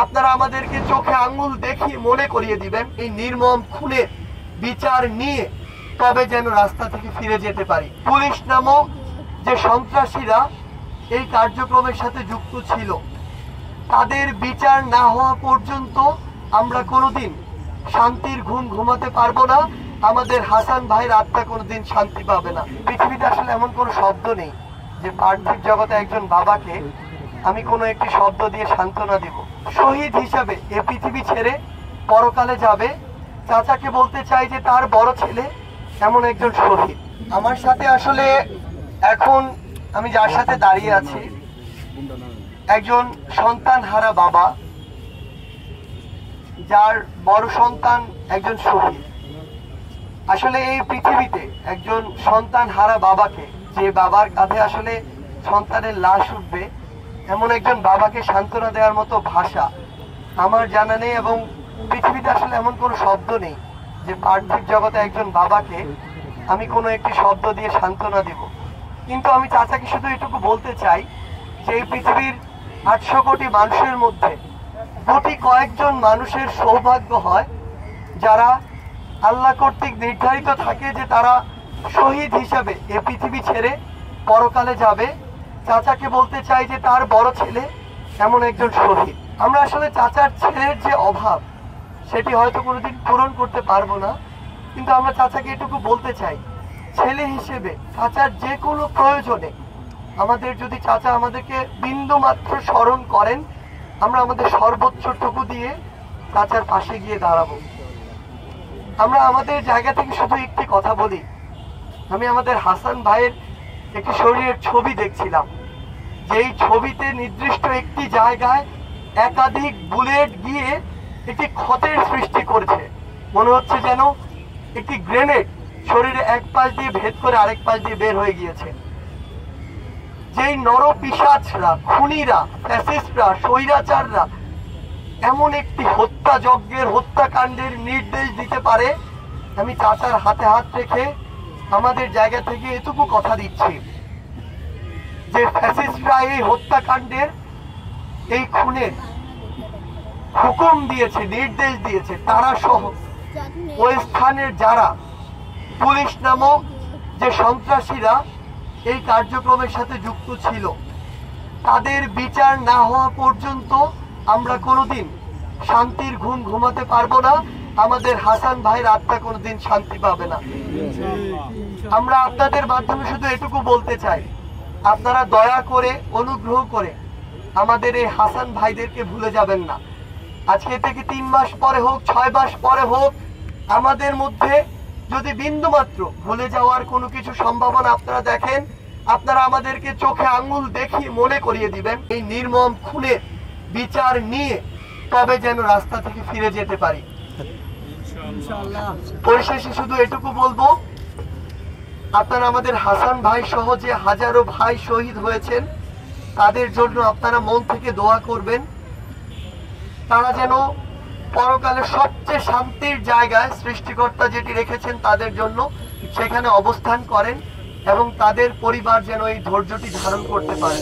আপনারা আমাদেরকে চোখে আঙ্গুল দেখিয়ে মনে করিয়ে দিবেন এই নির্মম খুনের বিচার নিয়ে, তবে যেন রাস্তা থেকে ফিরে যেতে পারি। পুলিশ নামক যে সন্ত্রাসীরা এই কার্যক্রমের সাথে যুক্ত ছিল, তাদের বিচার না হওয়া পর্যন্ত আমরা কোনোদিন শান্তির ঘুম ঘুমাতে পারবো না। আমাদের হাসান ভাইয়ের আত্মা কোনোদিন শান্তি পাবে না। পৃথিবীতে আসলে এমন কোনো শব্দ নেই যে পার্থিব জগতে একজন বাবাকে আমি কোনো একটি শব্দ দিয়ে সান্ত্বনা দিব। শহীদ হিসাবে এ পৃথিবী ছেড়ে পরকালে যাবে। চাচাকে বলতে চাই যে তার বড় ছেলে এমন একজন শহীদ। আমার সাথে আসলে এখন আমি যার সাথে দাঁড়িয়ে আছি, একজন সন্তান হারা বাবা, যার বড় সন্তান একজন শহীদ। আসলে এই পৃথিবীতে একজন সন্তান হারা বাবাকে, যে বাবার কাঁধে আসলে সন্তানের লাশ উঠবে, এমন একজন বাবাকে সান্ত্বনা দেওয়ার মতো ভাষা আমার জানা নেই। এবং পৃথিবীতে আসলে এমন কোনো শব্দ নেই যে পার্থিব জগতে একজন বাবাকে আমি কোনো একটি শব্দ দিয়ে সান্ত্বনা দিব। কিন্তু আমি চাচাকে শুধু এটুকু বলতে চাই যে এই পৃথিবীর 800 কোটি মানুষের মধ্যে গুটি কয়েকজন মানুষের সৌভাগ্য হয় যারা আল্লাহ কর্তৃক নির্ধারিত থাকে যে তারা শহীদ হিসাবে এ পৃথিবী ছেড়ে পরকালে যাবে। চাচাকে বলতে চাই যে তার বড় ছেলে এমন একজন শহীদ। আমরা আসলে চাচার ছেলের যে অভাব, সেটি হয়তো কোনোদিন পূরণ করতে পারবো না, কিন্তু আমরা চাচাকে এটুকু বলতে চাই, ছেলে হিসেবে চাচার যে কোনো প্রয়োজনে আমাদের যদি চাচা আমাদেরকে বিন্দু মাত্র স্মরণ করেন, আমরা আমাদের সর্বোচ্চটুকু দিয়ে চাচার পাশে গিয়ে দাঁড়াবো। আমরা আমাদের জায়গা থেকে শুধু একটি কথা বলি, আমি আমাদের হাসান ভাইয়ের একটি শরীরের ছবি দেখছিলাম, যেই ছবিতে নির্দিষ্ট একটি জায়গায় একাধিক বুলেট গিয়ে একটি ক্ষতের সৃষ্টি করেছে। মনে হচ্ছে যেন একটি গ্রেনেড শরীরে এক পাশ দিয়ে ভেদ করে আরেক পাশ দিয়ে বের হয়ে গিয়েছে। যেই নরপিশাচরা, খুনিরা, ফ্যাসিস্টরা, স্বৈরাচাররা এমন একটি হত্যাযজ্ঞের, হত্যাকাণ্ডের নির্দেশ দিতে পারে, আমি চাচার হাতে হাত রেখে আমাদের জায়গা থেকে এটুকু কথা দিচ্ছি যে ফ্যাসিস্টরা এই হত্যাকাণ্ডের, এই খুনের হুকুম দিয়েছে, নির্দেশ দিয়েছে, তারা সহ ওই স্থানের যারা পুলিশ নামক যে সন্ত্রাসীরা এই কার্যক্রমের সাথে যুক্ত ছিল, তাদের বিচার না হওয়া পর্যন্ত আমরা কোনোদিন শান্তির ঘুম ঘুমাতে পারবো না। আমাদের হাসান ভাইয়ের আত্মা কোনোদিন শান্তি পাবে না। আমরা আপনাদের মাধ্যমে শুধু এটুকু বলতে চাই, আপনারা দয়া করে, অনুগ্রহ করে আমাদের এই হাসান ভাইদেরকে ভুলে যাবেন না। আজকে থেকে 3 মাস পরে হোক, 6 মাস পরে হোক, আমাদের মধ্যে যদি বিন্দু মাত্র ভুলে যাওয়ার কোনো কিছু সম্ভাবনা আপনারা দেখেন, আপনারা আমাদেরকে চোখে আঙ্গুল দেখিয়ে মনে করিয়ে দিবেন এই নির্মম খুনের বিচার নিয়ে, তবে যেন রাস্তা থেকে ফিরে যেতে পারি। পরিশেষে শুধু এটুকু বলবো, আপনারা আমাদের হাসান ভাই সহ যে হাজারো ভাই শহীদ হয়েছেন, তাদের জন্য আপনারা মন থেকে দোয়া করবেন। তারা যেন পরকালে সবচেয়ে শান্তির জায়গায় সৃষ্টিকর্তা যেটি রেখেছেন তাদের জন্য, সেখানে অবস্থান করেন এবং তাদের পরিবার যেন এই ধৈর্যটি ধারণ করতে পারে।